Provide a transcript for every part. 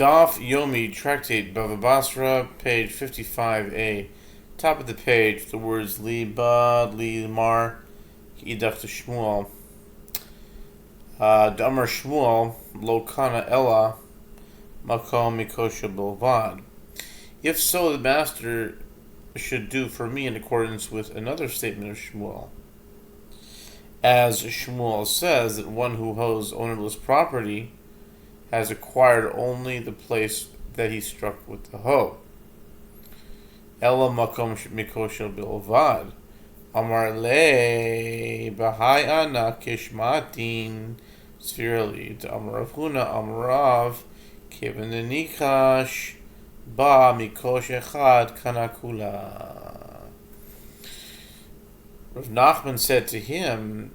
Daf Yomi, Tractate, Bava Batra, page 55a. Top of the page, the words Li Bad, Li Mar, Idach to Shmuel. Damar Shmuel, Lo Kana Ella, Makom Mikosha Bilvad. If so, the master should do for me in accordance with another statement of Shmuel. As Shmuel says that one who owns ownerless property has acquired only the place that he struck with the hoe. Ella makom mikosha bilvad. Amar le bahai ana kishmatin spherally to Amar Rav Huna Amarav kevin nikash ba mikosh echad kanakula. Rav Nachman said to him,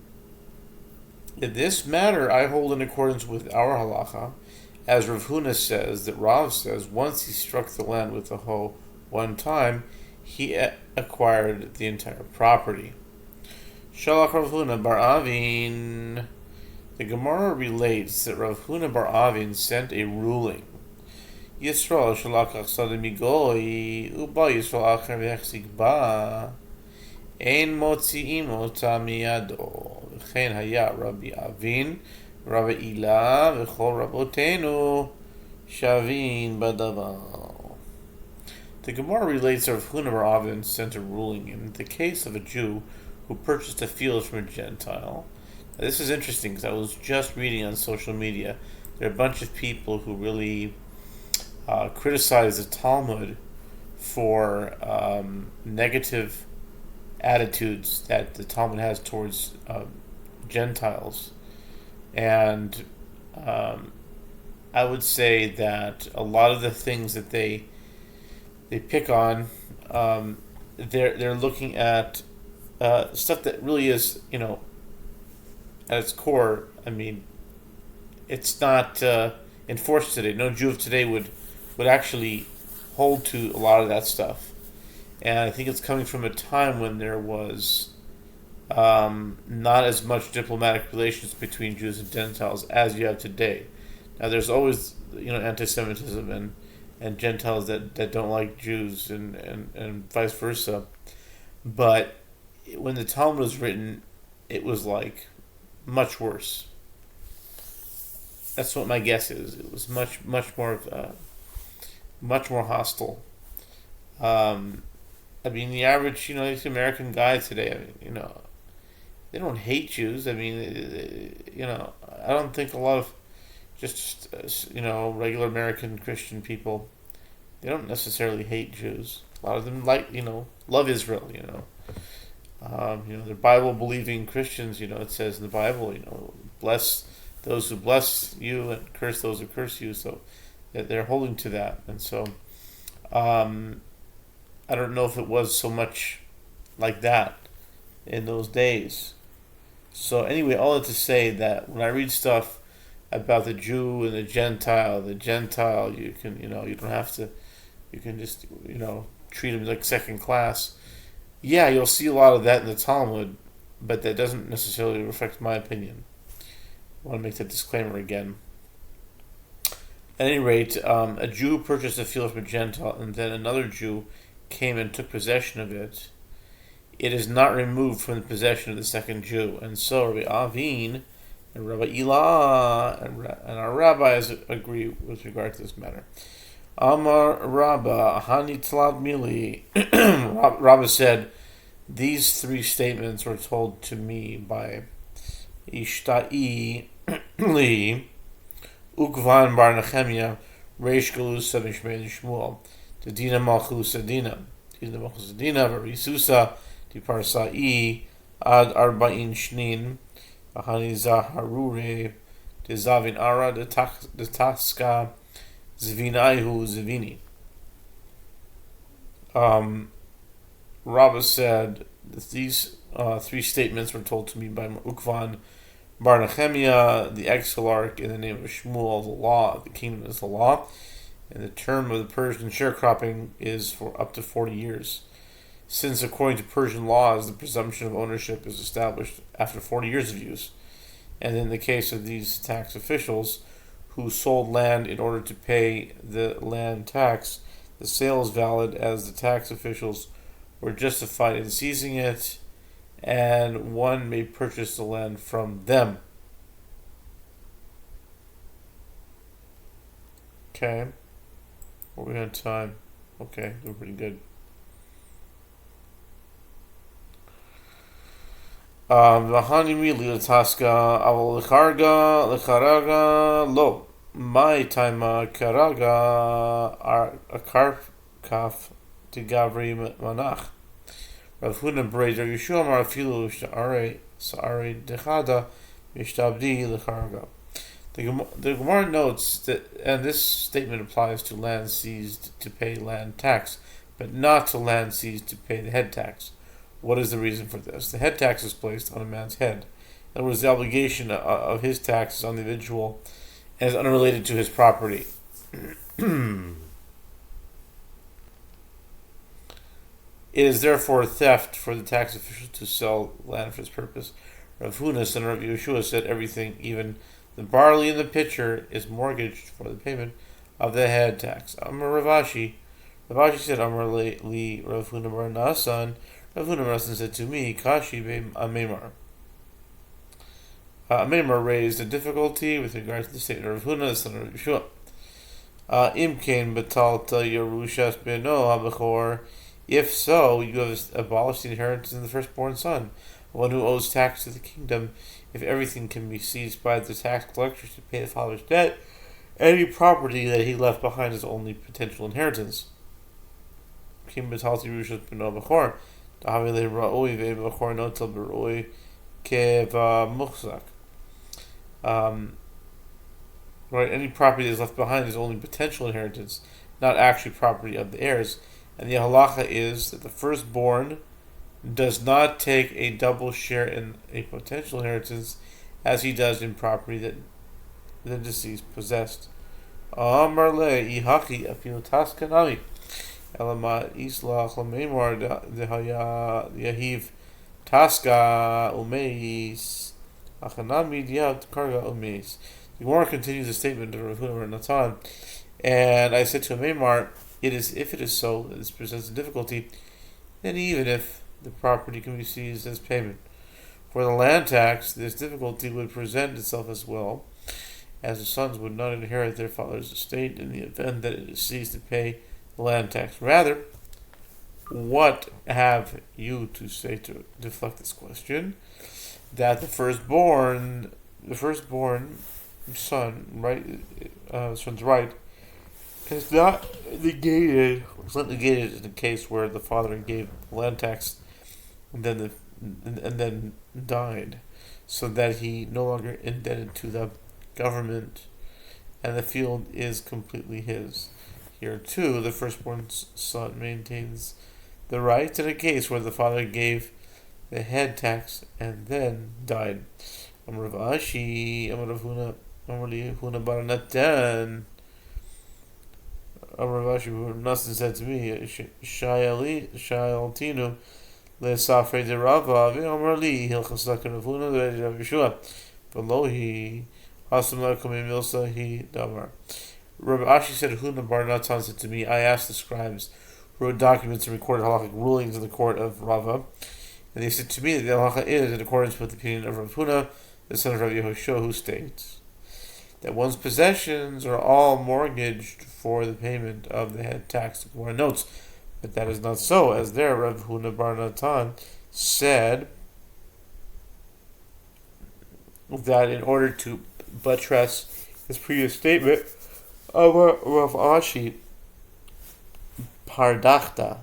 in this matter I hold in accordance with our halacha, as Rav Huna says, that Rav says, once he struck the land with the hoe one time, he acquired the entire property. Shalach Rav Huna bar Avin. The Gemara relates that Rav Huna bar Avin sent a ruling. Yisrael shalach achsad migoi, uba Yisrael acher v'hechzik ba, ein motzi'im ota miyado, v'chein haya Rabbi Avin, Rabbi Ilah v'chol Rabotenu Shavin Badaval. The Gemara relates that Rav Huna bar Avin sent a ruling in the case of a Jew who purchased a field from a Gentile. Now, this is interesting because I was just reading on social media. There are a bunch of people who really criticize the Talmud for negative attitudes that the Talmud has towards Gentiles. And I would say that a lot of the things that they pick on, they're looking at stuff that really is, at its core. I mean, it's not enforced today. No Jew of today would actually hold to a lot of that stuff. And I think it's coming from a time when there was not as much diplomatic relations between Jews and Gentiles as you have today. Now, there's always, anti-Semitism and Gentiles that don't like Jews and vice versa. But when the Talmud was written, it was like much worse. That's what my guess is. It was much more hostile. The average, American guy today, they don't hate Jews. I don't think a lot of just, regular American Christian people, they don't necessarily hate Jews. A lot of them love Israel, they're Bible-believing Christians, it says in the Bible, bless those who bless you and curse those who curse you. So they're holding to that. And so I don't know if it was so much like that in those days. So anyway, all that to say that when I read stuff about the Jew and the Gentile, you can, you don't have to, you can just, treat them like second class. Yeah, you'll see a lot of that in the Talmud, but that doesn't necessarily reflect my opinion. I want to make that disclaimer again. At any rate, a Jew purchased a field from a Gentile, and then another Jew came and took possession of it. It is not removed from the possession of the second Jew. And so Rabbi Avin and Rabbi Ilah and our rabbis agree with regard to this matter. Amar Rabba Hani Tlad Mili. Rabba said, these three statements were told to me by Ishta'i Li Ukvan Bar Nechemia Reish Galus Sabishmein Shmuel Tadina Malchus Adina Varisusa Diparsai Ad Arba'in Shnin Ahani Zaharure Dezavin Ara Detaska Zvinaihu Zvini. Rabba said that these three statements were told to me by Ukvan Bar Nechemia, the exilarch, in the name of Shmuel, the law. The kingdom is the law. And the term of the Persian sharecropping is for up to 40 years. Since, according to Persian laws, the presumption of ownership is established after 40 years of use. And in the case of these tax officials, who sold land in order to pay the land tax, the sale is valid as the tax officials were justified in seizing it, and one may purchase the land from them. Okay. What we on time? Okay, we're pretty good. V'hanimi li'taska aval l'charaga lo. My time karaga akarkaf tigavri manach. Rav Huna brayed Yehoshua Amar afilu sa'are dechada mishtabdi l'charaga. The Gemara notes that, and this statement applies to land seized to pay land tax, but not to land seized to pay the head tax. What is the reason for this? The head tax is placed on a man's head. In other words, the obligation of his tax is on the individual and is unrelated to his property. It is therefore theft for the tax official to sell land for this purpose. Rav Huna, son of Yehoshua, said everything, even the barley in the pitcher, is mortgaged for the payment of the head tax. Amar Ravashi. Ravashi said, Amar li Rav Huna bar Nasan. Rav Huna bar Nasan said to me, Kashi beim Amemar. Amemar raised a difficulty with regard to the statement of Rav Huna, son of Yehoshua. Imkain betalta Yerushas beno habachor. If so, you have abolished the inheritance of the firstborn son, one who owes tax to the kingdom. If everything can be seized by the tax collectors to pay the father's debt, any property that he left behind is only potential inheritance. Kim betalti Yerushas beno bachor. Dahavile ra'oi ve'bachor notel b'ra'oi keva muchzak. Right, any property that is left behind is only potential inheritance, not actually property of the heirs. And the halacha is that the firstborn does not take a double share in a potential inheritance as he does in property that the deceased possessed. Amar le ihaki afil taskanami elama islach lamemar dehaya yahiv taska umeis achanami diat karga umeis. The Gemara continues the statement of Rav Huna bar Natan, and I said to Meimar, if it is so that this presents a difficulty, then even if the property can be seized as payment for the land tax, this difficulty would present itself as well, as the sons would not inherit their father's estate in the event that it is seized to pay the land tax. Rather, what have you to say to deflect this question? That the firstborn son, right, son's right, is not negated. It's not negated in the case where the father gave land tax and then died, so that he no longer indebted to the government, and the field is completely his. Here too, the firstborn son maintains the right in a case where the father gave the head tax and then died. Amar Rav Ashi, Amar Rav Huna, Amar Huna bar Natan. Amar Rav Ashi, Nasan said to me, Shayaltinu le Sofer de Rava, Amar li Hilchasak Rav Huna de Rav Yehoshua, Velohi Hasam Lakum Milsa He Damar. Rav Ashi said, Huna bar Natan said to me, I asked the scribes who wrote documents and recorded halachic rulings in the court of Rava, and they said to me that the halacha is in accordance with the opinion of Rav Huna, the son of Rav Yehoshua, who states that one's possessions are all mortgaged for the payment of the head tax. The Gemara notes, but that is not so, as there Rav Huna bar Natan said that in order to buttress his previous statement of Rav Ashi, Pardacht,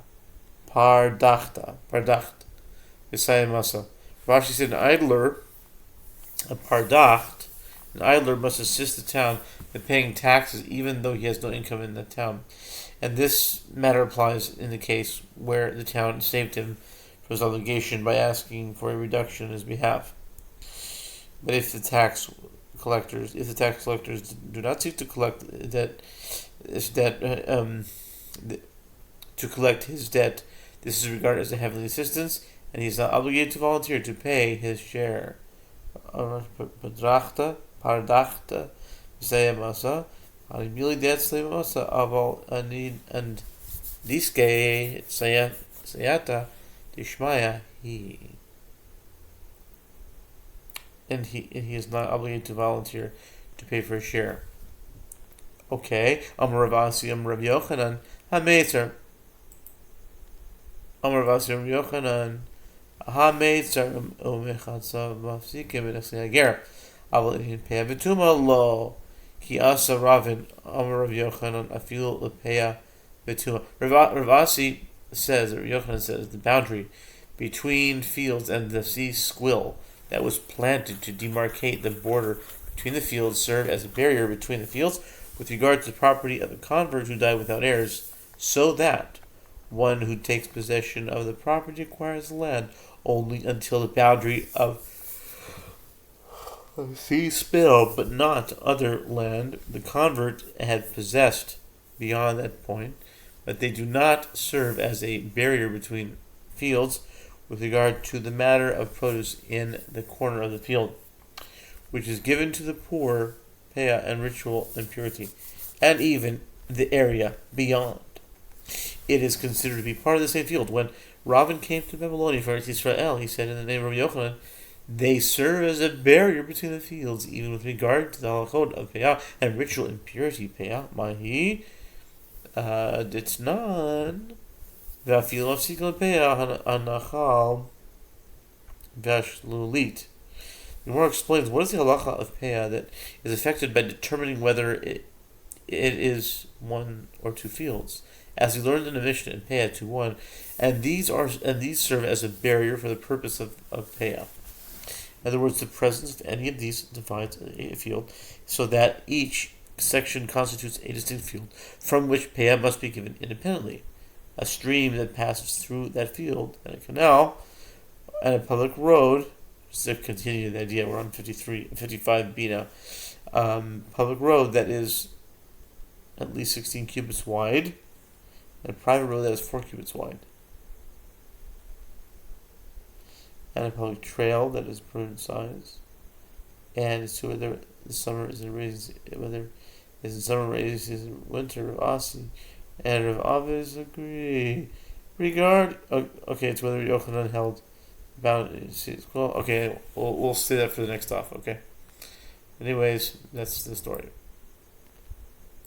Yisayim Masa. Rav Ashi said an idler must assist the town in paying taxes even though he has no income in the town. And this matter applies in the case where the town saved him from his obligation by asking for a reduction on his behalf. But if the tax collectors do not seek to collect his debt, this is regarded as a heavenly assistance, and he is not obligated to volunteer to pay his share. Pardachta, Saya Masa, Alimili Dat Slave Masa, Aval Anid and Diske Sayata Dishmaya he. And he is not obligated to volunteer to pay for a share. Okay. Amar Ravasi, Amar Rav Yochanan, HaMeitzar. Amar Ravasi, Rav Yochanan, HaMeitzar Umechatzav Mafsikim V'nechsei Hager. Aval in Peah V'tuma Lo Ki Asa Ravin. Amar Rav Yochanan Afil L'Peah V'tuma. Ravasi says, Rav Yochanan says, the boundary between fields and the sea squill that was planted to demarcate the border between the fields served as a barrier between the fields with regard to the property of a convert who died without heirs, so that one who takes possession of the property acquires the land only until the boundary of sea spill, but not other land the convert had possessed beyond that point, but they do not serve as a barrier between fields with regard to the matter of produce in the corner of the field, which is given to the poor, peah, and ritual impurity, and even the area beyond. It is considered to be part of the same field. When Ravin came to Babylonia for Eretz Yisrael, he said in the name of Yochanan, they serve as a barrier between the fields, even with regard to the halachot of peah and ritual impurity. Peah, mahi, ditnan. Vashlulit. The Gemara explains what is the halacha of peah that is affected by determining whether it is one or two fields, as we learned in the Mishnah in Peah 2:1, and these serve as a barrier for the purpose of peah. In other words, the presence of any of these divides a field, so that each section constitutes a distinct field from which peah must be given independently. A stream that passes through that field, and a canal, and a public road, just to continue the idea, we're on 55b now, public road that is at least 16 cubits wide, and a private road that is 4 cubits wide, and a public trail that is prudent size, and as to whether the summer is in rainy season, whether is in summer, rainy season, winter, Asi, and Rav Avis agree. Okay, it's whether Yochanan held boundaries. Okay, we'll say that for the next off. Okay. Anyways, that's the story.